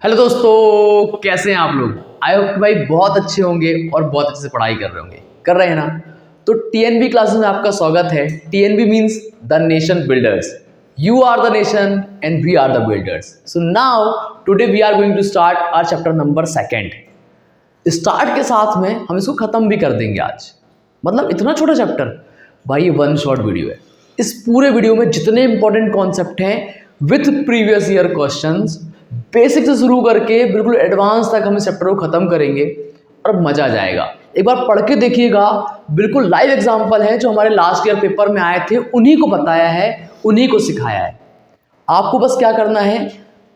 Hello दोस्तों, कैसे हैं आप लोग। आई होप कि भाई बहुत अच्छे होंगे और बहुत अच्छे से पढ़ाई कर रहे होंगे, कर रहे हैं ना। तो टीएनबी क्लासेस में आपका स्वागत है। TNB means the nation builders. You are the nation and we are the builders. So now today we are going to start our chapter number 2। Start के साथ में हम इसको ख़त्म भी कर देंगे आज। मतलब इतना छोटा चैप्टर भाई, ये वन शॉट वीडियो है। इस पूरे वीडियो में जितने इंपॉर्टेंट कॉन्सेप्ट हैं with previous year questions, basic से शुरू करके बिल्कुल एडवांस तक हम इस चैप्टर को खत्म करेंगे और मजा आ जाएगा। एक बार पढ़ के देखिएगा, बिल्कुल लाइव एग्जांपल है जो हमारे लास्ट ईयर पेपर में आए थे, उन्हीं को बताया है, उन्हीं को सिखाया है। आपको बस क्या करना है,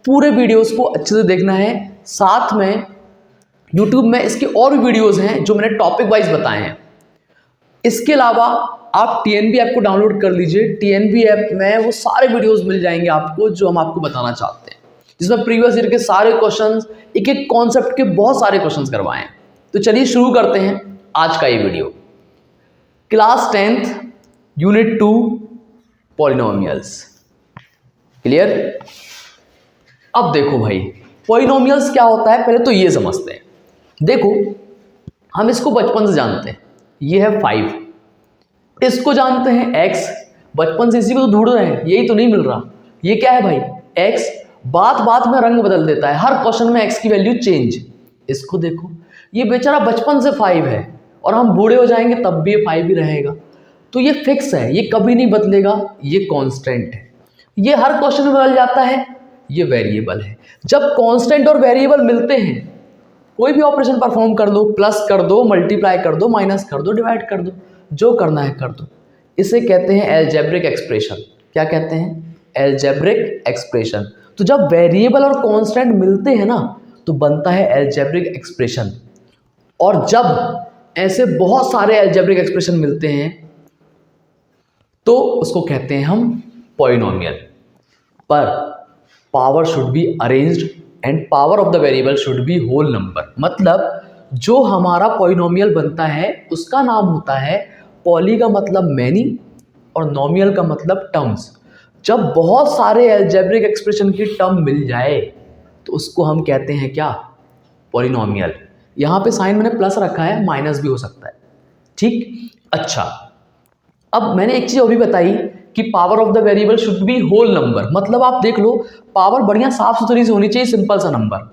पूरे वीडियोस को अच्छे से देखना है। साथ में यूट्यूब में इसके और भी वीडियोस हैं जो मैंने टॉपिक वाइज बताए हैं। इसके अलावा आप टीएनबी ऐप को डाउनलोड कर लीजिए। टीएनबी ऐप में वो सारे वीडियोस मिल जाएंगे आपको जो हम आपको बताना चाहते हैं, जिसमें प्रीवियस ईयर के सारे क्वेश्चंस, एक एक कॉन्सेप्ट के बहुत सारे क्वेश्चंस करवाए हैं। तो चलिए शुरू करते हैं आज का ये video. Class 10th unit 2 polynomials. Clear. अब देखो भाई, पॉलिनोमियल्स क्या होता है पहले तो ये समझते हैं। देखो, हम इसको बचपन से जानते हैं, ये है 5, इसको जानते हैं x। बचपन से इसी को तो ढूंढ रहे हैं, यही तो नहीं मिल रहा। ये क्या है भाई, x। बात बात में रंग बदल देता है, हर क्वेश्चन में x की वैल्यू चेंज। इसको देखो, ये बेचारा बचपन से 5 है और हम बूढ़े हो जाएंगे तब भी ये 5 ही रहेगा। तो ये फिक्स है, ये कभी नहीं बदलेगा, ये कांस्टेंट है। ये हर क्वेश्चन में बदल जाता है, ये वेरिएबल है। जब कांस्टेंट और वेरिएबल मिलते हैं, कोई भी ऑपरेशन परफॉर्म कर दो, प्लस कर दो, मल्टीप्लाई कर दो, माइनस कर दो, डिवाइड कर दो, जो करना है कर दो। इसे कहते हैं अलजेब्रिक एक्सप्रेशन। क्या कहते हैं? Algebraic expression. तो जब वेरिएबल और कांस्टेंट मिलते हैं ना, तो बनता है अलजेब्रिक एक्सप्रेशन। और जब ऐसे बहुत सारे अलजेब्रिक एक्सप्रेशन मिलते हैं तो उसको कहते हैं हम पॉलिनोमियल। पर power should be arranged and power of the variable should be whole number. मतलब जो हमारा पॉलिनोमियल बनता है उसका नाम होता है, पॉली का मतलब मैनी और नोमियल का मतलब टर्म्स। जब बहुत सारे अलजेब्रिक एक्सप्रेशन की टर्म मिल जाए तो उसको हम कहते हैं क्या? पॉलिनोमियल। यहाँ पे साइन मैंने प्लस रखा है, माइनस भी हो सकता है। ठीक। अच्छा, अब मैंने एक चीज़ अभी बताई कि power of the variable should be whole number. मतलब आप देख लो, पावर बढ़िया साफ सुथरी से होनी चाहिए, सिंपल सा नंबर।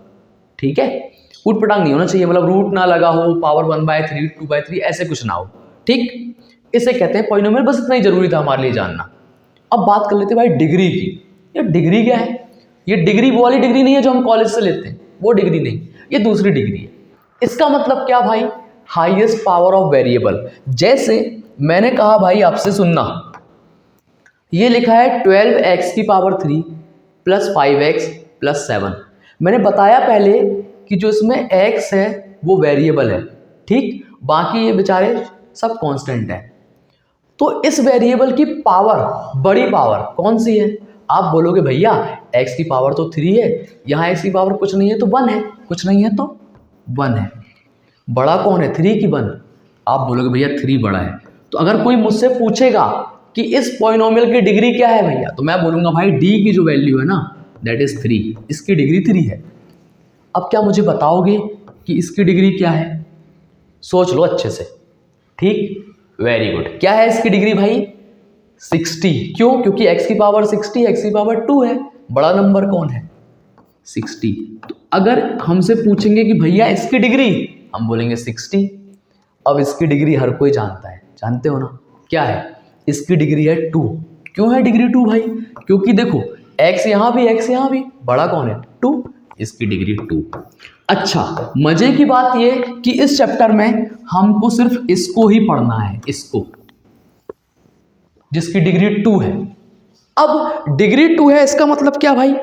ठीक है, ऊट पटांग नहीं होना चाहिए, मतलब रूट ना लगा हो, पावर 1/3 2/3 ऐसे कुछ ना हो। ठीक, इसे कहते हैं पॉलिनोमियल। बस इतना ही जरूरी था हमारे लिए जानना। अब बात कर लेते हैं भाई डिग्री की। ये डिग्री क्या है? ये डिग्री वो वाली डिग्री नहीं है जो हम कॉलेज से लेते हैं, वो डिग्री नहीं, ये दूसरी डिग्री है। इसका मतलब क्या भाई? Highest power of variable. जैसे मैंने कहा भाई आपसे, सुनना, ये लिखा है 12x की पावर 3 प्लस 5x प्लस 7। मैंने बताया पहले कि जो इसमें x है वो वेरिएबल है। ठीक, बाकी ये बेचारे सब कांस्टेंट है। तो इस वेरिएबल की पावर, बड़ी पावर कौन सी है? आप बोलोगे भैया x की पावर तो 3 है, यहाँ x की पावर कुछ नहीं है तो 1 है, कुछ नहीं है तो 1 है। बड़ा कौन है? 3 की 1। आप बोलोगे भैया 3 बड़ा है। तो अगर कोई मुझसे पूछेगा कि इस पॉलिनोमियल की डिग्री क्या है भैया, तो मैं बोलूँगा भाई d की जो वैल्यू है ना, दैट इज़ 3, इसकी डिग्री 3 है। अब क्या मुझे बताओगे कि इसकी डिग्री क्या है? सोच लो अच्छे से। ठीक, वेरी गुड। क्या है इसकी डिग्री भाई? 60। क्यों? क्योंकि x की पावर 60, x की पावर 2 है। बड़ा नंबर कौन है? 60। तो अगर हमसे पूछेंगे कि भैया इसकी डिग्री, हम बोलेंगे 60। अब इसकी डिग्री हर कोई जानता है, जानते हो ना? क्या है? इसकी डिग्री है 2। क्यों है डिग्री 2 भाई? क्योंकि देखो x यहाँ भी, x यहाँ भी, बड़ा कौन है? 2, इसकी डिग्री 2। अच्छा, मजे की बात ये कि इस चैप्टर में हमको सिर्फ इसको ही पढ़ना है, इसको, जिसकी डिग्री 2 है। अब डिग्री 2 है, इसका मतलब क्या भाई?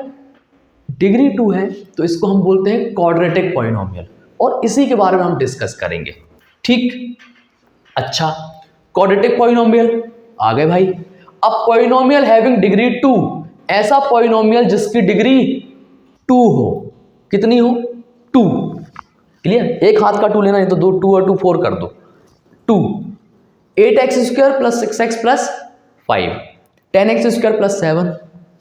डिग्री 2 है तो इसको हम बोलते हैं क्वाड्रेटिक पॉलिनोमियल, और इसी के बारे में हम डिस्कस करेंगे। ठीक। अच्छा, क्वाड्रेटिक पॉलिनोमियल आ गए भाई। अब पॉलिनोमियल हैविंग डिग्री 2, ऐसा पॉलिनोमियल जिसकी डिग्री 2 हो। कितनी हो? 2। क्लियर। एक हाथ का 2 लेना, नहीं तो 2 2 और 2 4 कर दो। 2, 8x² plus 6x plus 5, 10x² plus 7,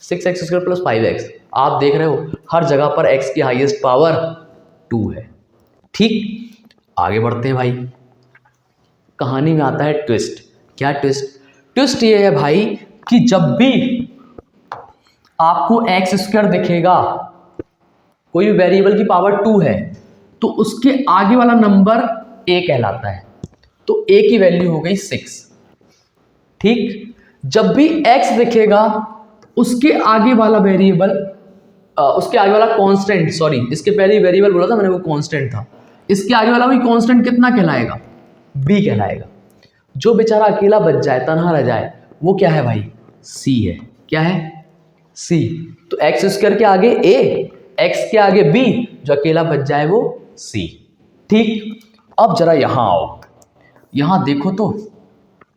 6x² plus 5x, आप देख रहे हो हर जगह पर x की हाईएस्ट पावर 2 है। ठीक, आगे बढ़ते हैं भाई। कहानी में आता है ट्विस्ट। क्या ट्विस्ट? ट्विस्ट ये है भाई कि जब भी आपको एक्स स्क्वायर दिखेगा, कोई भी वेरिएबल की पावर 2 है, तो उसके आगे वाला नंबर a कहलाता है। तो a की वैल्यू हो गई 6। ठीक, जब भी x दिखेगा उसके आगे वाला वेरिएबल, उसके आगे वाला कांस्टेंट, सॉरी इसके पहले वेरिएबल बोला था मैंने, वो कांस्टेंट था, इसके आगे वाला भी कांस्टेंट कितना कहलाएगा? b कहलाएगा। जो बेचारा अकेला बच जाए, तनहा रह जाए, वो क्या है भाई? c है। क्या है? c। तो एक्स स्क्वायर के आगे a, x के आगे b, जो अकेला बच जाए वो c। ठीक, अब जरा यहां आओ, यहां देखो तो,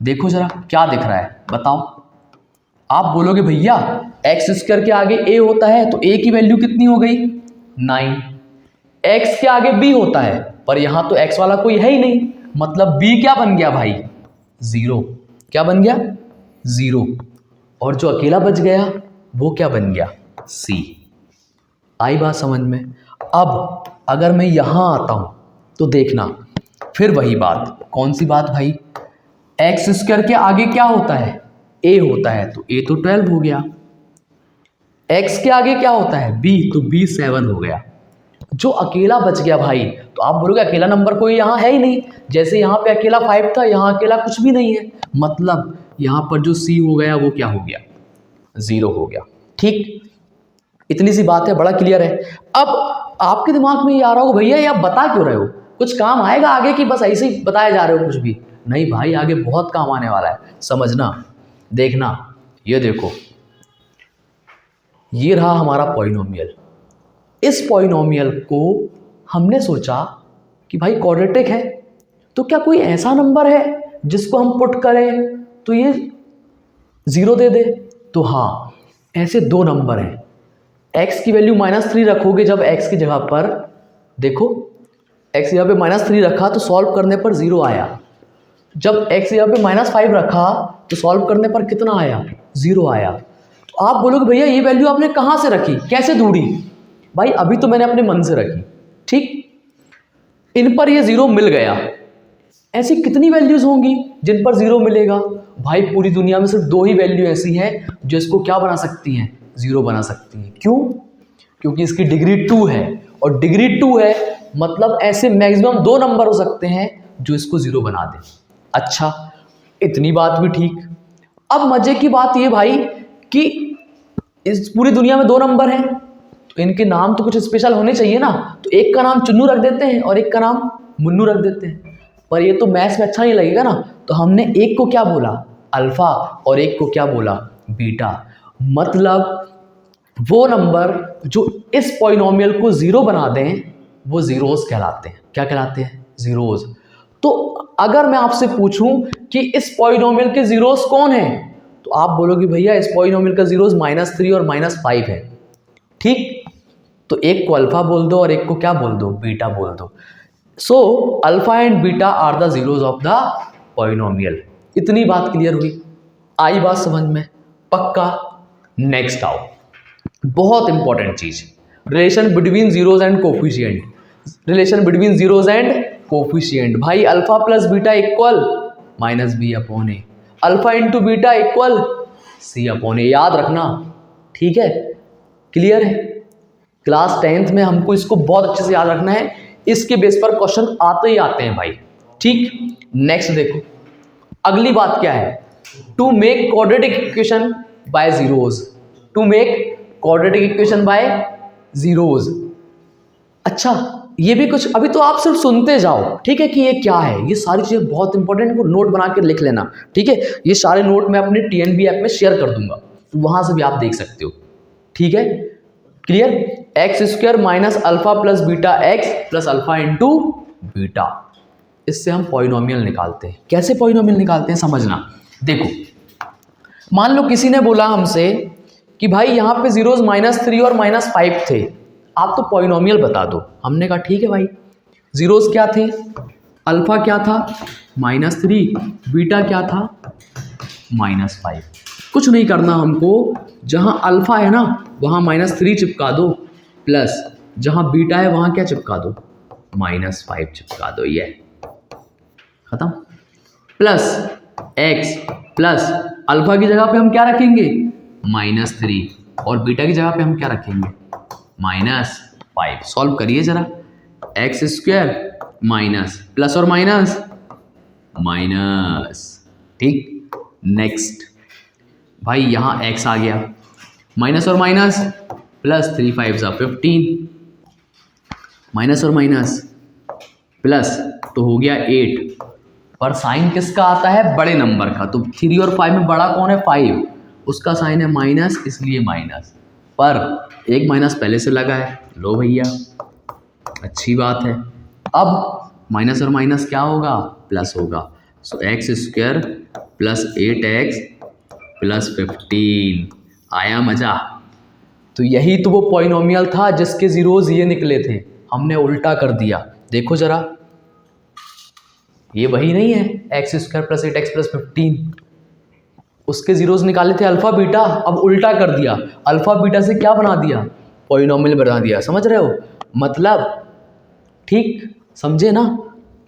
देखो जरा क्या दिख रहा है, बताओ। आप बोलोगे भैया एक्स स्क्वायर के आगे a होता है तो a की वैल्यू कितनी हो गई? 9। x के आगे b होता है, पर यहां तो x वाला कोई है ही नहीं, मतलब b क्या बन गया भाई? 0। क्या बन गया? 0। और जो अकेला बच गया वो क्या बन गया? c। आई बात समझ में? अब अगर मैं यहां आता हूं तो देखना, फिर वही बात। कौन सी बात भाई? एक्स स्क्वायर के आगे क्या होता है? a होता है, तो a तो 12 हो गया। x के आगे क्या होता है? b, तो b 7 हो गया। जो अकेला बच गया भाई, तो आप बोलोगे अकेला नंबर कोई यहाँ है ही नहीं, जैसे यहाँ पे अकेला 5 था, यहाँ अकेला कुछ भी नहीं है, मतलब यहाँ पर जो c हो गया वो क्या हो गया? 0 हो गया। ठीक, इतनी सी बात है, बड़ा क्लियर है। अब आपके दिमाग में ये आ रहा होगा भैया ये आप बता क्यों रहे हो, कुछ काम आएगा आगे कि बस ऐसे ही बताए जा रहे हो कुछ भी? नहीं भाई, आगे बहुत काम आने वाला है, समझना, देखना। ये देखो, ये रहा हमारा पॉलिनोमियल। इस पॉलिनोमियल को हमने सोचा कि भाई क्वाड्रेटिक है, तो क्या कोई ऐसा नंबर है जिसको हम पुट करें तो ये 0 दे दे? तो हाँ, ऐसे दो नंबर हैं। x की वैल्यू -3 रखोगे जब x की जगह पर, देखो x यहाँ पे -3 रखा तो सॉल्व करने पर 0 आया। जब x यहाँ पे -5 रखा तो सॉल्व करने पर कितना आया? 0 आया। तो आप बोलोगे भैया ये वैल्यू आपने कहाँ से रखी, कैसे ढूंढी? भाई अभी तो मैंने अपने मन से रखी। ठीक, इन पर ये 0 मिल गया। ऐसी कितनी वैल्यूज होंगी जिन पर 0 मिलेगा? भाई पूरी दुनिया में सिर्फ 2 ही वैल्यू ऐसी हैं जो इसको क्या बना सकती हैं? 0 बना सकती हैं। क्यों? क्योंकि इसकी डिग्री 2 है, और डिग्री 2 है मतलब ऐसे मैक्सिमम 2 नंबर हो सकते हैं जो इसको 0 बना दें। अच्छा, इतनी बात भी ठीक। अब मजे की बात ये भाई कि इस पूरी दुनिया में 2 नंबर हैं, तो इनके नाम तो कुछ स्पेशल होने चाहिए ना। तो एक का नाम चुन्नू रख देते हैं और एक का नाम मुन्नू रख देते हैं, पर ये तो मैथ्स में अच्छा नहीं लगेगा ना। तो हमने एक को क्या बोला? अल्फा, और एक को क्या बोला? बीटा। मतलब वो नंबर जो इस पॉलिनोमियल को 0 बना दें वो जीरोस कहलाते हैं। क्या कहलाते हैं? जीरोस। तो अगर मैं आपसे पूछूं कि इस पॉलिनोमियल के जीरोस कौन है, तो आप बोलोगे भैया इस पॉलिनोमियल का जीरोस -3 और -5 है। ठीक, तो एक को अल्फा बोल दो और एक को क्या बोल दो? बीटा बोल दो। So alpha and beta are the zeros of the polynomial. इतनी बात क्लियर हुई? आई बात समझ में? पक्का? नेक्स्ट आओ, बहुत इंपॉर्टेंट चीज, relation between zeros and coefficient. Relation between zeros and coefficient. भाई alpha plus beta equal -b/a, alpha into beta equal c/a। याद रखना, ठीक है? क्लियर है? क्लास 10th में हमको इसको बहुत अच्छे से याद रखना है, इसके बेस पर क्वेश्चन आते ही आते हैं भाई। ठीक, नेक्स्ट देखो, अगली बात क्या है? To make quadratic equation by zeros. To make quadratic equation by zeros. अच्छा, ये भी कुछ अभी तो आप सिर्फ सुनते जाओ, ठीक है, कि ये क्या है। ये सारी चीजें बहुत इंपॉर्टेंट को नोट बना के लिख लेना, ठीक है? ये सारे नोट मैं अपने TNB ऐप में शेयर कर दूंगा, तो वहां से भी आप देख सकते हो, ठीक है? Clear? x² minus alpha plus beta x plus alpha into beta, इससे हम पॉलिनोमियल निकालते हैं। कैसे पॉलिनोमियल निकालते हैं समझना। देखो, मान लो किसी ने बोला हमसे कि भाई यहाँ पे जीरोस -3 और -5 थे, आप तो पॉलिनोमियल बता दो। हमने कहा ठीक है भाई, जीरोस क्या थे? अल्फा क्या था? -3, बीटा क्या था? -5। कुछ नहीं करना हमको, जहाँ अल्फा है ना वहाँ -3 चिपका दो, प्लस जहाँ बीटा है वहाँ क्या चिपका दो, -5 चिपका दो, ये खत्म। प्लस x प्लस अल्फा की जगह पे हम क्या रखेंगे, -3, और बीटा की जगह पे हम क्या रखेंगे, -5। सॉल्व करिए जरा, x² माइनस प्लस और माइनस माइनस, ठीक। नेक्स्ट भाई यहाँ x आ गया, माइनस और माइनस प्लस 3 5 15, माइनस और माइनस प्लस तो हो गया 8, पर साइन किसका आता है, बड़े नंबर का, तो 3 और 5 में बड़ा कौन है, 5, उसका साइन है माइनस, इसलिए माइनस, पर एक माइनस पहले से लगा है, लो भैया अच्छी बात है। अब माइनस और माइनस क्या होगा, प्लस होगा, सो x² प्लस 8x प्लस 15, आया मजा। तो यही तो वो पॉलिनोमियल था जिसके जीरोज ये निकले थे, हमने उल्टा कर दिया। देखो जरा, ये वही नहीं है x² प्लस 8x प्लस 15, उसके जीरोज निकाले थे अल्फा बीटा, अब उल्टा कर दिया, अल्फा बीटा से क्या बना दिया, पॉलिनोमियल बना दिया। समझ रहे हो मतलब, ठीक समझे ना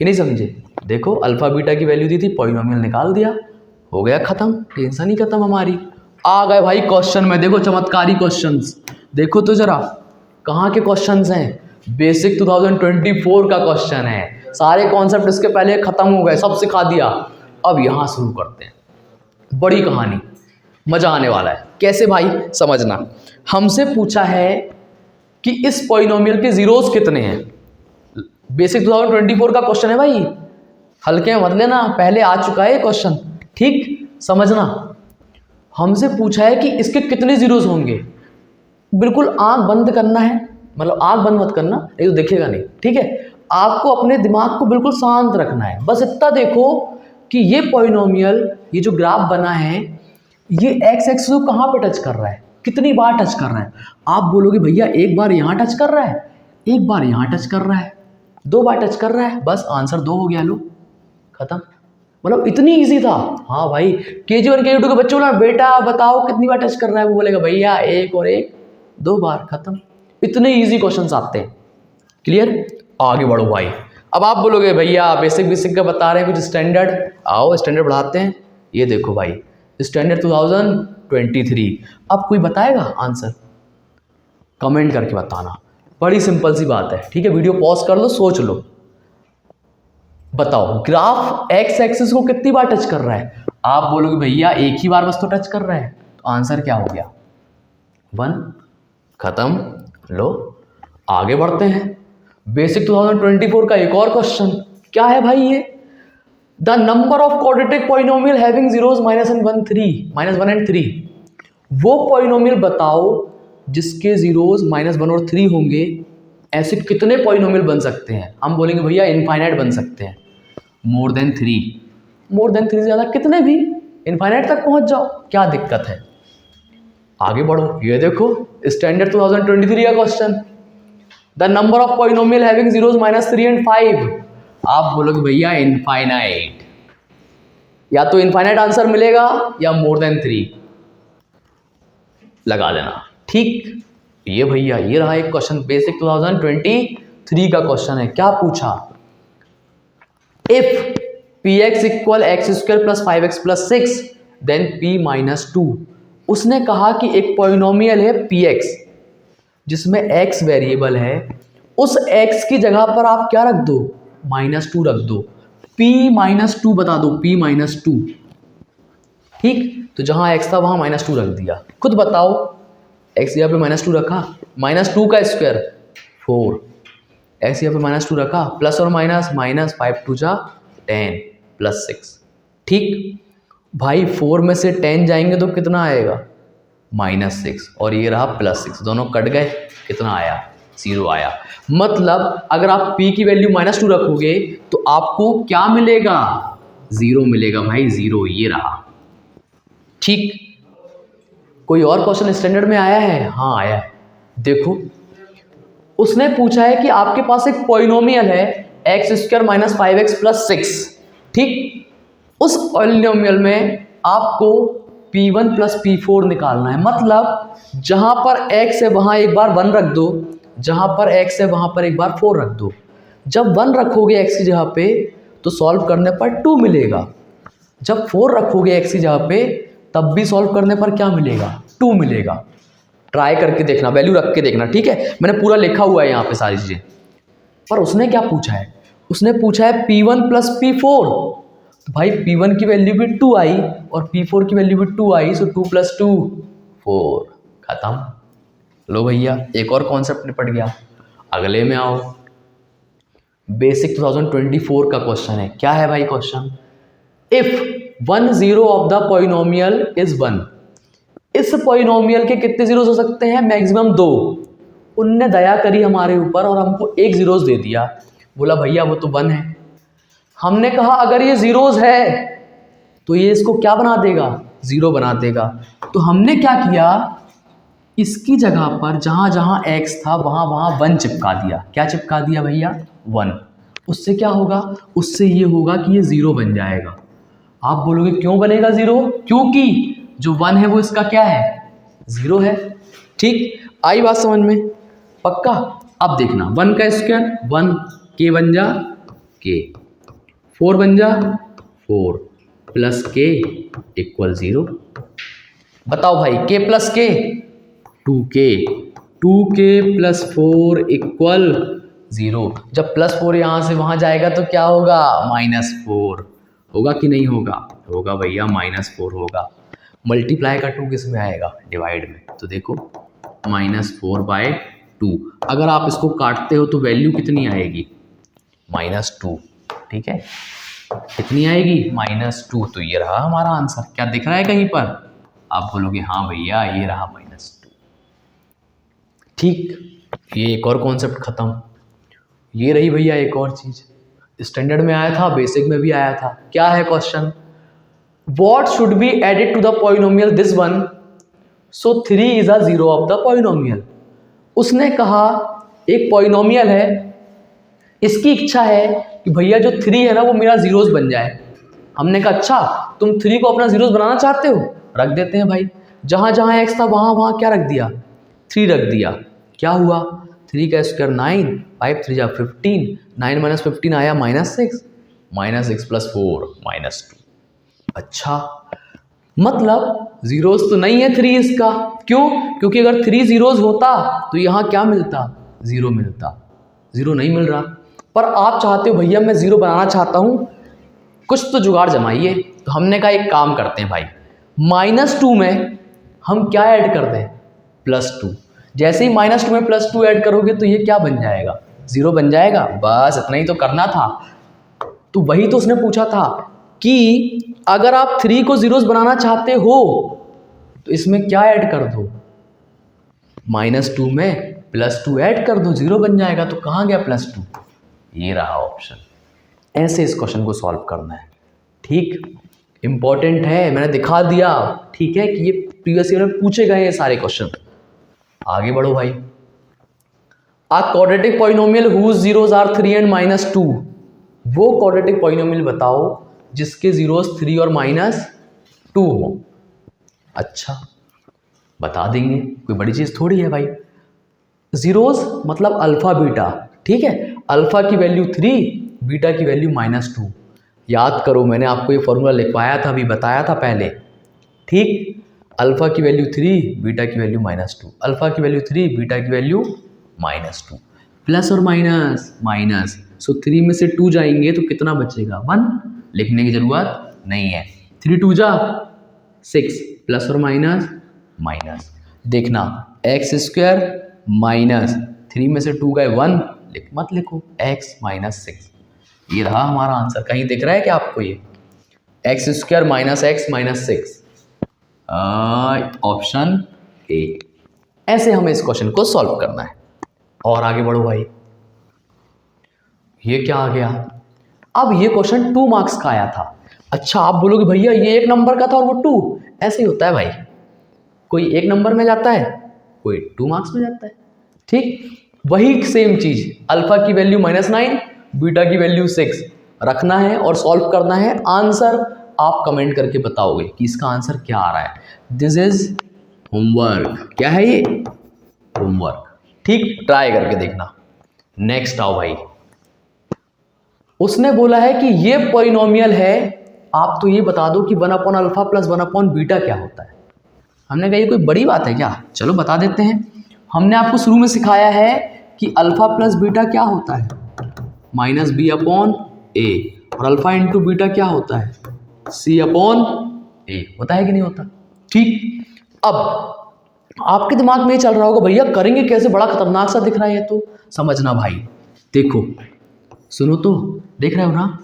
कि नहीं समझे। देखो अल्फा बीटा की वैल्यू दी थी, पॉलिनोमियल निकाल दिया, हो गया खत्म, टेंशन ही खत्म हमारी। आ गए भाई क्वेश्चन में, देखो चमत्कारी क्वेश्चंस, देखो तो जरा कहाँ के क्वेश्चंस हैं, बेसिक 2024 का क्वेश्चन है, सारे कॉन्सेप्ट इसके पहले खत्म हो गए, सब सिखा दिया। अब यहाँ शुरू करते हैं बड़ी कहानी, मजा आने वाला है। कैसे भाई, समझना, हमसे पूछा है कि इस पॉलिनोमियल के जीरोस कितने हैं। बेसिक 2024 का क्वेश्चन है भाई, हल्के में मत लेना, पहले आ चुका है क्वेश्चन, ठीक समझना। हमसे पूछा है कि इसके कितने जीरोस होंगे, बिल्कुल आंख बंद करना है, मतलब आंख बंद मत करना नहीं तो देखेगा नहीं, ठीक है। आपको अपने दिमाग को बिल्कुल शांत रखना है, बस इतना देखो कि ये पॉलिनोमियल, ये जो ग्राफ बना है, ये x एक्सिस को कहाँ पे टच कर रहा है, कितनी बार टच कर रहा है। आप बोलोगे भैया एक बार यहाँ टच कर रहा है, एक बार यहाँ टच कर रहा है, 2 बार टच कर रहा है, बस आंसर 2 हो गया, लो खत्म। मतलब इतनी इजी था। हाँ भाई, KG1 KG2 के बच्चे बोला बेटा बताओ कितनी बार टच कर रहा है, वो बोलेगा भैया 1 और 1 2 बार, खत्म। इतने इजी क्वेश्चंस आते हैं, क्लियर। आगे बढ़ो भाई। अब आप बोलोगे भैया बेसिक का बता रहे हैं कुछ स्टैंडर्ड, आओ स्टैंडर्ड बढ़ाते हैं। ये देखो भाई स्टैंडर्ड 2023, अब कोई बताएगा आंसर, कमेंट करके बताना, बड़ी सिंपल सी बात है, ठीक है। वीडियो पॉज कर लो, सोच लो, बताओ ग्राफ x एक्सिस को कितनी बार टच कर रहा है। आप बोलोगे भैया एक ही बार बस तो टच कर रहा है, तो आंसर क्या हो गया, 1, खत्म। लो आगे बढ़ते हैं। बेसिक 2024 का एक और क्वेश्चन, क्या है भाई ये, the number of quadratic polynomial having zeros -1 and 3, वो पॉलिनोमियल बताओ जिसके जीरोस -1 और 3 होंगे। ऐसे कितने पॉलिनोमियल बन सकते हैं, हम बोलेंगे भैया इनफाइनाइट बन सकते हैं, मोर देन 3 से ज़्यादा कितने भी, इनफाइनाइट तक पहुंच जाओ, क्या दिक्कत है। आगे बढ़ो, ये देखो स्टैंडर्ड 2023 का question, the number of polynomial having zeros -3 and 5। आप बोलोगे भैया इनफाइनाइट, या तो इनफाइनाइट आंसर मिलेगा या मोर देन 3 लगा देना, ठीक। ये भैया ये रहा एक क्वेश्चन, बेसिक 2023 का क्वेश्चन है। क्या पूछा, if px equal x² plus 5x plus 6 then p -2। उसने कहा कि एक पॉलिनोमियल है px जिसमें x वेरिएबल है, उस x की जगह पर आप क्या रख दो, -2 रख दो, p -2 बता दो, p -2, ठीक। तो जहां x था वहां -2 रख दिया, खुद बताओ x यहाँ पे -2 रखा, -2 का स्क्वायर 4, x यहाँ पे -2 रखा, प्लस और माइनस, -5 2 जा 10 प्लस 6, ठीक भाई। 4 में से 10 जाएंगे तो कितना आएगा, -6, और ये रहा +6, दोनों कट गए, कितना आया, 0 आया। मतलब अगर आप p की वैल्यू -2 रखोगे तो आपको क्या मिलेगा, 0 मिलेगा भाई, 0, ये रहा, ठीक। कोई और क्वेश्चन स्टैंडर्ड में आया है, हाँ आया है। देखो उसने पूछा है कि आपके पास एक पॉलिनोमियल है x² - 5x + 6, ठीक। उस पॉलिनोमियल में आपको P1 प्लस P4 निकालना है। मतलब जहां पर x है वहां एक बार 1 रख दो, जहां पर x है वहां पर एक बार 4 रख दो। जब 1 रखोगे x की जगह पे तो सॉल्व करने पर 2 मिलेगा, जब 4 रखोगे x की जगह पे तब भी सॉल्व करने पर क्या मिलेगा, 2 मिलेगा। ट्राई करके देखना, वैल्यू रख के देखना, ठीक है। मैंने पूरा लिखा हुआ है यहाँ पे सारी चीज़ें। पर उसने क्या पूछा है, उसने पूछा है P1 प्लस P4। तो भाई P1 की वैल्यू भी 2 आई और P4 की वैल्यू भी 2 आई, सो 2 प्लस 2 4, खत्म। लो भैया एक और कॉन्सेप्ट निपट गया। अगले में आओ, बेसिक 2024 का क्वेश्चन है। क्या है भाई question, if 1 0 of the polynomial is 1। इस पॉलिनोमियल के कितने जीरोस हो सकते हैं, मैक्सिमम 2। उनने दया करी हमारे ऊपर और हमको 1 जीरोस दे दिया, बोला भैया वो तो 1 है। हमने कहा अगर ये जीरोस है तो ये इसको क्या बना देगा, 0 बना देगा। तो हमने क्या किया, इसकी जगह पर जहां जहां x था वहां वहां 1 चिपका दिया। क्या चिपका दिया भैया, 1। उससे क्या होगा, उससे ये होगा कि ये 0 बन जाएगा। आप बोलोगे क्यों बनेगा 0, क्योंकि जो 1 है वो इसका क्या है, 0 है। ठीक, आई बात समझ में, पक्का। अब देखना 1 का स्क्वायर 1, k बन जा k, 4 बन जा 4 प्लस k इक्वल 0। बताओ भाई k plus k 2k, 2k plus 4 equal 0। जब प्लस 4 यहाँ से वहाँ जाएगा तो क्या होगा, -4 होगा कि नहीं होगा, होगा भैया, -4 होगा। मल्टीप्लाई का 2 किस में आएगा, डिवाइड में। तो देखो -4/2, अगर आप इसको काटते हो तो वैल्यू कितनी आएगी, -2। ठीक है, कितनी आएगी, -2। तो ये रहा हमारा आंसर। क्या दिख रहा है कहीं पर, आप बोलोगे हाँ भैया ये रहा -2। ठीक, ये एक और कॉन्सेप्ट खत्म। ये रही भैया एक और चीज, स्टैंडर्ड में आया था, बेसिक में भी आया था। क्या है question, what should be added to the polynomial this one so 3 is a 0 of the polynomial. उसने कहा एक पॉलिनोमियल है, इसकी इच्छा है कि भैया जो 3 है ना वो मेरा जीरोस बन जाए। हमने कहा अच्छा तुम 3 को अपना जीरोस बनाना चाहते हो, रख देते हैं भाई। जहां जहां x था वहां वहां क्या रख दिया, 3 रख दिया। क्या हुआ, 3 का स्क्वायर 9, 5 3 जा 15, 9 माइनस 15 आया -6, -6 प्लस 4 -2। अच्छा, मतलब जीरोस तो नहीं है 3 इसका, क्यों, क्योंकि अगर 3 जीरोस होता तो यहाँ क्या मिलता, 0 मिलता। 0 नहीं मिल रहा, पर आप चाहते हो भैया मैं 0 बनाना चाहता हूँ, कुछ तो जुगाड़ जमाइए। तो हमने कहा एक काम करते हैं भाई, -2 में हम क्या ऐड कर दें, +2। जैसे ही -2 में +2 ऐड करोगे तो ये क्या बन जाएगा, 0 बन जाएगा। बस इतना ही तो करना था। तो वही तो उसने पूछा था कि अगर आप 3 को जीरोस बनाना चाहते हो तो इसमें क्या ऐड कर दो, -2 में +2 ऐड कर दो, 0 बन जाएगा। तो कहाँ गया +2, ये रहा ऑप्शन। ऐसे इस क्वेश्चन को सॉल्व करना है। ठीक, इंपॉर्टेंट है, मैंने दिखा दिया। ठीक है कि ये प्रीवियस ईयर में पूछे गए हैं सारे क्वेश्चन। आगे बढ़ो भाई, a quadratic polynomial whose zeros are 3 and -2। वो क्वाड्रेटिक पॉलिनोमियल बताओ जिसके जीरोस 3 और -2 हो। अच्छा, बता देंगे, कोई बड़ी चीज थोड़ी है भाई। जीरोस मतलब अल्फा बीटा, ठीक है। अल्फा की वैल्यू 3, बीटा की वैल्यू -2। याद करो मैंने आपको ये फॉर्मूला लिखवाया था, अभी बताया था पहले। ठीक, अल्फा की वैल्यू 3, बीटा की वैल्यू -2, अल्फा की वैल्यू 3, बीटा की वैल्यू -2। प्लस और माइनस, सो 3 में से 2 जाएंगे तो कितना बचेगा, 1। लिखने की जरूरत नहीं है, 3 2 जा 6, प्लस और माइनस। देखना x² -3 में से 2 गए 1, मत लिखो, x -6। ये रहा हमारा आंसर। कहीं दिख रहा है क्या आपको ये, x² -x -6, ऑप्शन ए। ऐसे हमें इस क्वेश्चन को सॉल्व करना है। और आगे बढ़ो भाई, ये क्या आ गया, अब ये क्वेश्चन 2 मार्क्स का आया था। अच्छा, आप बोलोगे भैया ये 1 नंबर का था और वो 2, ऐसे ही होता है भाई, कोई 1 नंबर में जाता है, कोई 2 मार्क्स में जाता है। ठीक, वही सेम चीज, अल्फा की वैल्यू -9, बीटा की वैल्यू 6 रखना है और सॉल्व करना है। आंसर आप कमेंट करके बताओगे कि इसका आंसर क्या आ रहा है। This is homework. क्या है ये? होमवर्क। ठीक, ट्राई करके देखना। नेक्स्ट आओ भाई। उसने बोला है कि ये पॉलिनोमियल है, आप तो ये बता दो कि 1/अल्फा प्लस 1/बीटा क्या होता है। हमने कहा ये कोई बड़ी बात है क्या, चलो बता देते हैं। हमने आपको शुरू में सिखाया है कि अल्फा प्लस बीटा क्या होता है, -b/a, और अल्फा इंटू बीटा क्या होता है, c/a। होता है कि नहीं होता? ठीक, अब आपके दिमाग में ये चल रहा होगा भैया करेंगे कैसे, बड़ा खतरनाक सा दिख रहा है ये तो। समझना भाई, देखो सुनो तो, देख रहे हो ना,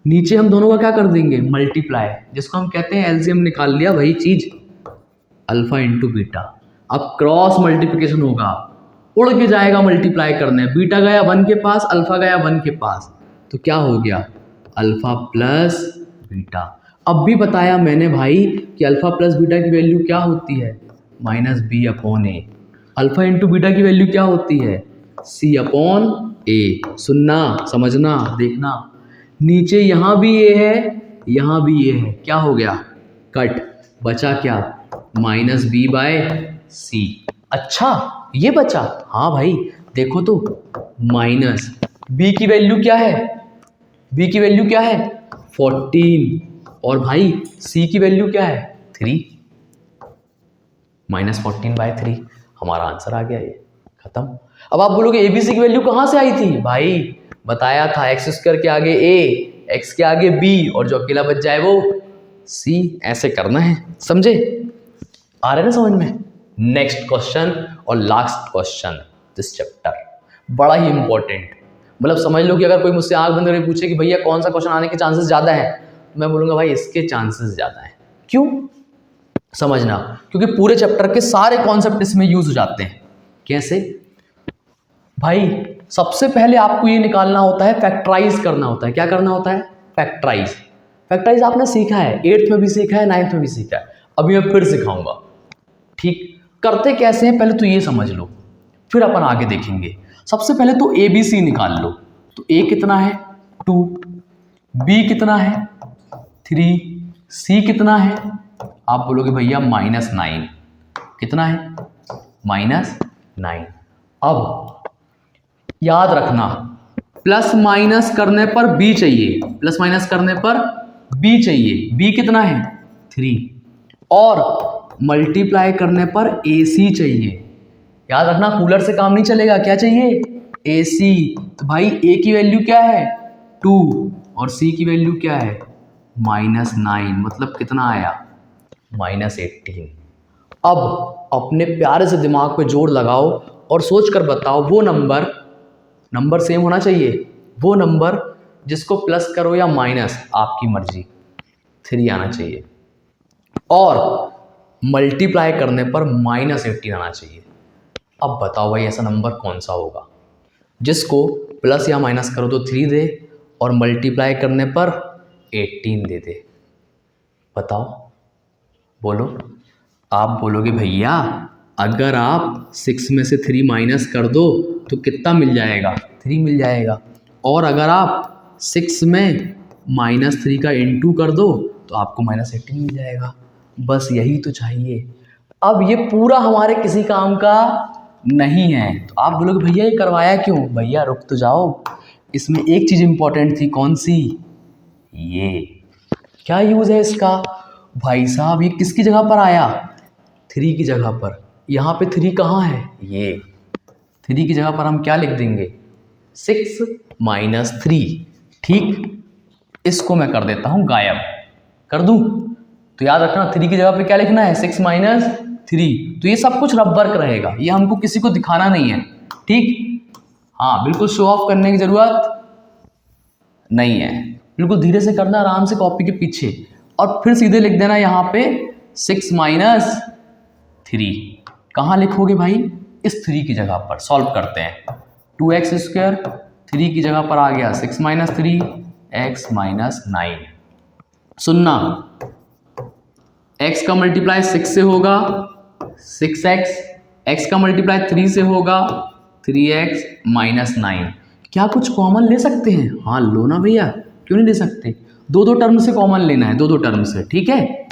नीचे हम दोनों का क्या कर देंगे, मल्टीप्लाई, जिसको हम कहते हैं एलसीएम निकाल लिया, वही चीज अल्फा इंटू बीटा। अब क्रॉस मल्टीप्लिकेशन होगा, उड़ के जाएगा मल्टीप्लाई करने, बीटा गया 1 के पास, अल्फा गया 1 के पास, तो क्या हो गया, अल्फा प्लस बीटा। अब भी बताया मैंने भाई कि अल्फा प्लस बीटा की वैल्यू क्या होती है, -b/a। अल्फा इंटू बीटा की वैल्यू क्या होती है, c/a। सुनना, समझना, देखना, नीचे यहाँ भी ये है, यहाँ भी ये है, क्या हो गया, कट, बचा क्या, -b/c। अच्छा ये बचा, हाँ भाई देखो तो, माइनस b की वैल्यू क्या है, b की वैल्यू क्या है 14, और भाई c की वैल्यू क्या है 3, -14/3। हमारा आंसर आ गया, ये खत्म। अब आप बोलोगे ABC की वैल्यू कहाँ से आई थी, भाई बताया था x² के आगे a, x के आगे b, और जो अकेला बच जाए वो c। ऐसे करना है, समझे? आ रहे ना समझ में? नेक्स्ट क्वेश्चन और लास्ट क्वेश्चन दिस चैप्टर, बड़ा ही इंपॉर्टेंट। मतलब समझ लो कि अगर कोई मुझसे आंख बंद करके पूछे कि भैया कौन सा क्वेश्चन आने के चांसेस ज़्यादा हैं, तो मैं बोलूँगा भाई इसके चांसेस ज़्यादा हैं। क्यों? समझना, क्योंकि पूरे चैप्टर के सारे कॉन्सेप्ट इसमें यूज हो जाते हैं। कैसे भाई? सबसे पहले आपको ये निकालना होता है, फैक्टराइज करना होता है। क्या करना होता है, फैक्टराइज। फैक्टराइज आपने सीखा है, 8th में भी सीखा है, 9th में भी सीखा है, अभी मैं फिर सिखाऊंगा। ठीक, करते कैसे हैं पहले तो ये समझ लो, फिर अपन आगे देखेंगे। सबसे पहले तो ABC निकाल लो। तो A कितना है 2, B कितना है 3, C कितना है, आप बोलोगे भैया -9। कितना है, -9। अब याद रखना, प्लस माइनस करने पर B चाहिए, प्लस माइनस करने पर B चाहिए। B कितना है 3, और मल्टीप्लाई करने पर AC चाहिए। याद रखना, कूलर से काम नहीं चलेगा, क्या चाहिए, AC। तो भाई A की वैल्यू क्या है 2, और C की वैल्यू क्या है -9, मतलब कितना आया -18। अब अपने प्यारे से दिमाग पे जोर लगाओ और सोच कर बताओ, वो नंबर सेम होना चाहिए, वो नंबर जिसको प्लस करो या माइनस आपकी मर्जी, 3 आना चाहिए, और मल्टीप्लाई करने पर -18 आना चाहिए। अब बताओ भाई ऐसा नंबर कौन सा होगा जिसको प्लस या माइनस करो तो 3 दे, और मल्टीप्लाई करने पर 18 दे दे। बताओ, बोलो। आप बोलोगे भैया अगर आप 6 में से 3 माइनस कर दो तो कितना मिल जाएगा, 3 मिल जाएगा, और अगर आप 6 में -3 का इंटू कर दो तो आपको -18 मिल जाएगा। बस यही तो चाहिए। अब ये पूरा हमारे किसी काम का नहीं है, तो आप बोलोगे भैया ये करवाया क्यों, भैया रुक तो जाओ, इसमें एक चीज़ इंपॉर्टेंट थी, कौन सी, ये। क्या यूज़ है इसका, भाई साहब ये किसकी जगह पर आया, 3 की जगह पर। यहाँ पे 3 कहाँ है, ये 3 की जगह पर हम क्या लिख देंगे, 6 - 3। ठीक, इसको मैं कर देता हूँ गायब, कर दूँ। तो याद रखना 3 की जगह पे क्या लिखना है, 6 - 3। तो ये सब कुछ रफ वर्क रहेगा, ये हमको किसी को दिखाना नहीं है। ठीक, हाँ बिल्कुल शो ऑफ करने की ज़रूरत नहीं है, बिल्कुल धीरे से करना, आराम से कॉपी के पीछे, और फिर सीधे लिख देना यहाँ पे 6 - 3। कहाँ लिखोगे भाई, इस 3 की जगह पर। सॉल्व करते हैं, 2x², 3 की जगह पर आ गया 6 - 3, x - 9। सुनना, x का मल्टीप्लाई 6 से होगा 6x, x का मल्टीप्लाई 3 से होगा 3x - 9। क्या कुछ कॉमन ले सकते हैं, हाँ लो ना भैया, क्यों नहीं ले सकते। दो दो टर्म से कॉमन लेना है, दो दो टर्म से, ठीक है।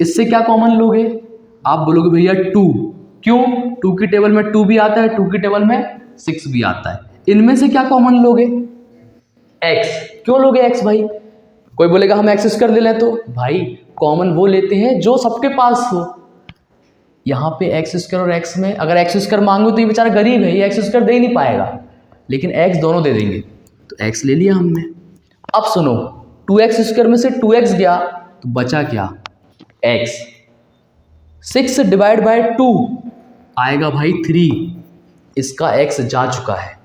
इससे क्या कॉमन लोगे, आप बोलोगे भैया 2, क्यों, 2 की टेबल में 2 भी आता है, 2 की टेबल में 6 भी आता है। इनमें से क्या कॉमन लोगे, x, क्यों लोगे x भाई, कोई बोलेगा हम एक्स स्क्वायर ले लें, तो भाई कॉमन वो लेते हैं जो सबके पास हो। यहाँ पे एक्स स्क्वायर और एक्स में अगर एक्स स्क्वायर मांगो तो ये बेचारा गरीब है, ये एक्स स्क्वायर दे ही नहीं पाएगा, लेकिन एक्स दोनों दे देंगे, तो एक्स ले लिया हमने। अब सुनो, 2x स्क्वायर में से 2x गया तो बचा क्या, x। 6 डिवाइड बाय 2 आएगा भाई 3, इसका x जा चुका है।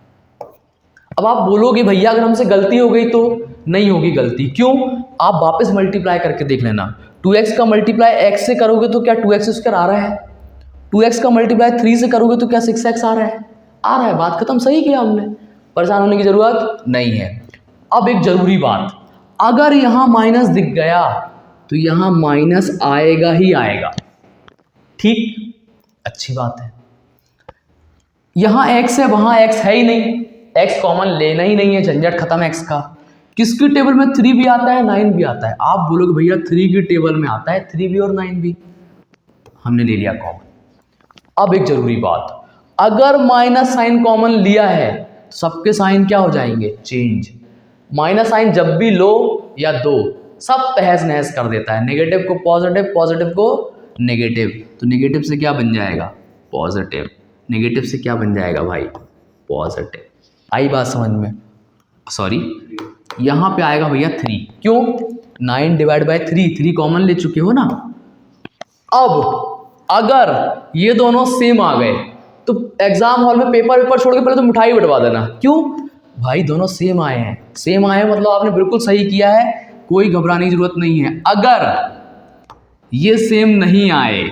अब आप बोलोगे भैया अगर हमसे गलती हो गई, तो नहीं होगी गलती, क्यों, आप वापस मल्टीप्लाई करके देख लेना। 2x का मल्टीप्लाई x से करोगे तो क्या 2x स्क्वायर आ रहा है, 2x का मल्टीप्लाई 3 से करोगे तो क्या 6x आ रहा है, आ रहा है, बात खत्म, सही किया हमने, परेशान होने की जरूरत नहीं है। अब एक जरूरी बात, अगर यहां माइनस दिख गया तो यहां माइनस आएगा ही आएगा, ठीक, अच्छी बात है। यहां x है, वहां x है ही नहीं, x कॉमन लेना ही नहीं है, झंझट खत्म है x का। किसकी टेबल में 3 भी आता है, 9 भी आता है, आप बोलोगे भैया 3 की टेबल में आता है 3 भी और 9 भी, हमने ले लिया कॉमन। अब एक जरूरी बात, अगर माइनस साइन कॉमन लिया है तो सबके साइन क्या हो जाएंगे, चेंज। माइनस साइन जब भी लो या दो, सब तहस नहस कर देता है, नेगेटिव को पॉजिटिव, पॉजिटिव को नेगेटिव, तो नेगेटिव से क्या बन जाएगा, पॉजिटिव, नेगेटिव से क्या बन जाएगा भाई, पॉजिटिव। आई बात समझ में, सॉरी, यहाँ पे आएगा भैया 3, क्यों, 9 डिवाइड बाय 3 कॉमन ले चुके हो ना। अब अगर ये दोनों सेम आ गए तो एग्जाम हॉल में पेपर छोड़ के पहले तो मिठाई बंटवा देना, क्यों भाई, दोनों सेम आए हैं, सेम आए मतलब आपने बिल्कुल सही किया है, कोई घबराने की जरूरत नहीं है। अगर ये सेम नहीं आए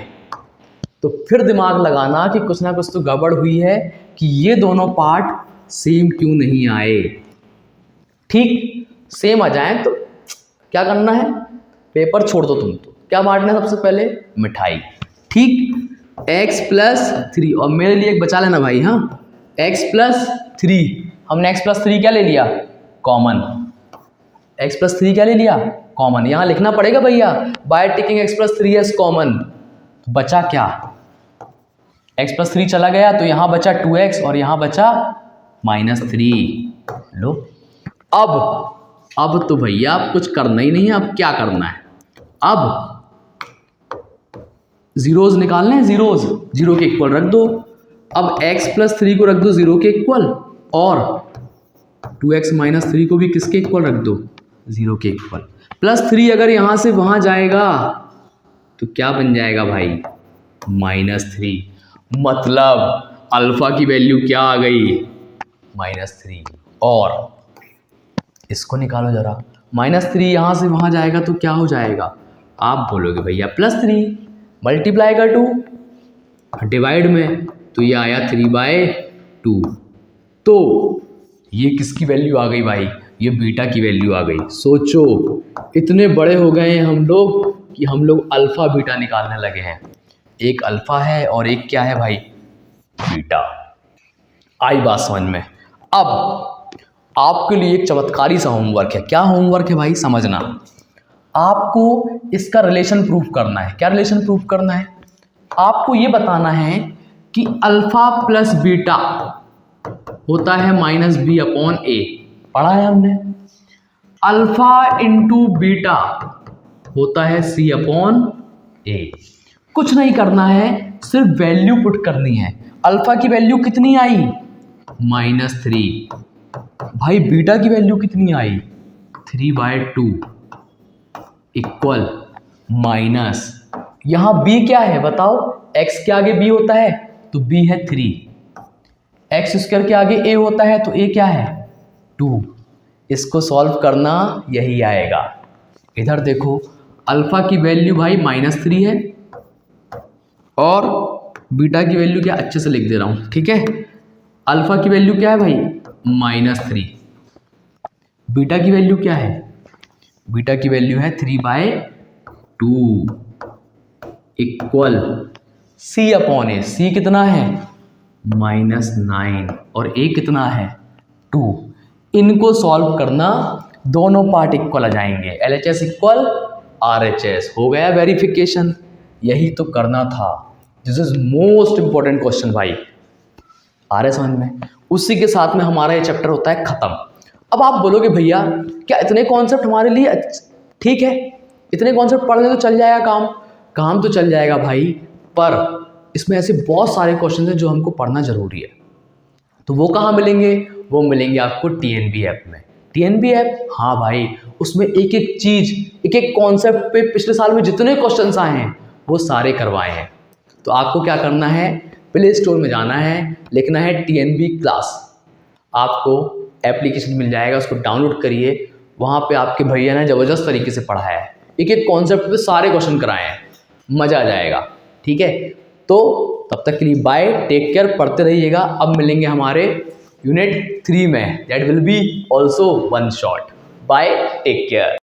तो फिर दिमाग लगाना कि कुछ ना कुछ तो गड़बड़ हुई है, कि ये दोनों पार्ट सेम क्यों नहीं आए, ठीक, सेम आ जाए तो क्या करना है, पेपर छोड़ दो तुम, तो क्या बांटना है सबसे पहले, मिठाई, ठीक, x प्लस 3, और मेरे लिए एक बचा लेना भाई, हाँ, x प्लस 3, हमने x प्लस 3 क्या ले लिया, कॉमन, x प्लस 3 क्या ले लिया, कॉमन, यहाँ लिखना पड़ेगा भैया, by taking x plus 3 as common, तो बचा क्या, x प्लस 3 चला गया तो यहाँ बचा 2x और यहाँ बचा -3, लो। अब तो भैया आप कुछ करना ही नहीं है, अब क्या करना है, अब जीरोज निकालने हैं, जीरोज, जीरो के इक्वल रख दो। अब x प्लस 3 को रख दो जीरो के इक्वल, और 2x माइनस 3 को भी किसके इक्वल रख दो, जीरो के इक्वल। प्लस 3 अगर यहां से वहां जाएगा तो क्या बन जाएगा भाई, -3, मतलब अल्फा की वैल्यू क्या आ गई, -3। और इसको निकालो जरा, -3 यहां से वहां जाएगा तो क्या हो जाएगा, आप बोलोगे भैया +3, मल्टीप्लाई का 2 डिवाइड में, तो ये आया 3/2, तो ये किसकी वैल्यू आ गई भाई, ये बीटा की वैल्यू आ गई। सोचो इतने बड़े हो गए हैं हम लोग कि हम लोग अल्फा बीटा निकालने लगे हैं, एक अल्फा है और एक क्या है भाई, बीटा। आई बात समझ में। अब आपके लिए एक चमत्कारी सा होमवर्क है, क्या होमवर्क है भाई, समझना, आपको इसका रिलेशन प्रूफ करना है। क्या रिलेशन प्रूफ करना है, आपको ये बताना है कि अल्फा प्लस बीटा होता है -b/a, पढ़ा है हमने। अल्फा इंटू बीटा होता है c/a। कुछ नहीं करना है, सिर्फ वैल्यू पुट करनी है। अल्फा की वैल्यू कितनी आई, -3, भाई बीटा की वैल्यू कितनी आई, 3/2 इक्वल माइनस, यहां b क्या है बताओ, x के आगे b होता है तो b है 3, x स्क्वायर के आगे a होता है तो a क्या है 2। इसको सॉल्व करना यही आएगा। इधर देखो अल्फा की वैल्यू भाई -3 है और बीटा की वैल्यू क्या, अच्छे से लिख दे रहा हूं, ठीक है। अल्फा की वैल्यू क्या है भाई -3, बीटा की वैल्यू क्या है, बीटा की वैल्यू है 3/2 इक्वल c/a। c कितना है -9 और a कितना है 2। इनको सॉल्व करना दोनों पार्ट इक्वल आ जाएंगे, LHS इक्वल RHS, हो गया वेरिफिकेशन। यही तो करना था। This is most important question भाई, आ रहे समझ में। उसी के साथ में हमारा ये चैप्टर होता है खत्म। अब आप बोलोगे भैया क्या इतने कॉन्सेप्ट हमारे लिए ठीक है, इतने कॉन्सेप्ट पढ़ ले तो चल जाएगा काम? काम तो चल जाएगा भाई, पर इसमें ऐसे बहुत सारे क्वेश्चन हैं जो हमको पढ़ना जरूरी है। तो वो कहाँ मिलेंगे? वो मिलेंगे आपको TNB ऐप में। TNB ऐप, हाँ भाई, उसमें एक एक चीज, एक एक कॉन्सेप्ट पे पिछले साल में जितने क्वेश्चंस आए हैं वो सारे करवाए हैं। तो आपको क्या करना है, प्ले स्टोर में जाना है, लिखना है TNB क्लास, आपको एप्लीकेशन मिल जाएगा, उसको डाउनलोड करिए। वहाँ पे आपके भैया ने ज़बरदस्त तरीके से पढ़ाया है, एक एक कॉन्सेप्ट पे सारे क्वेश्चन कराए हैं, मज़ा आ जाएगा। ठीक है, तो तब तक के लिए बाय, टेक केयर, पढ़ते रहिएगा। अब मिलेंगे हमारे यूनिट 3 में, that will be also one shot. Bye, take care.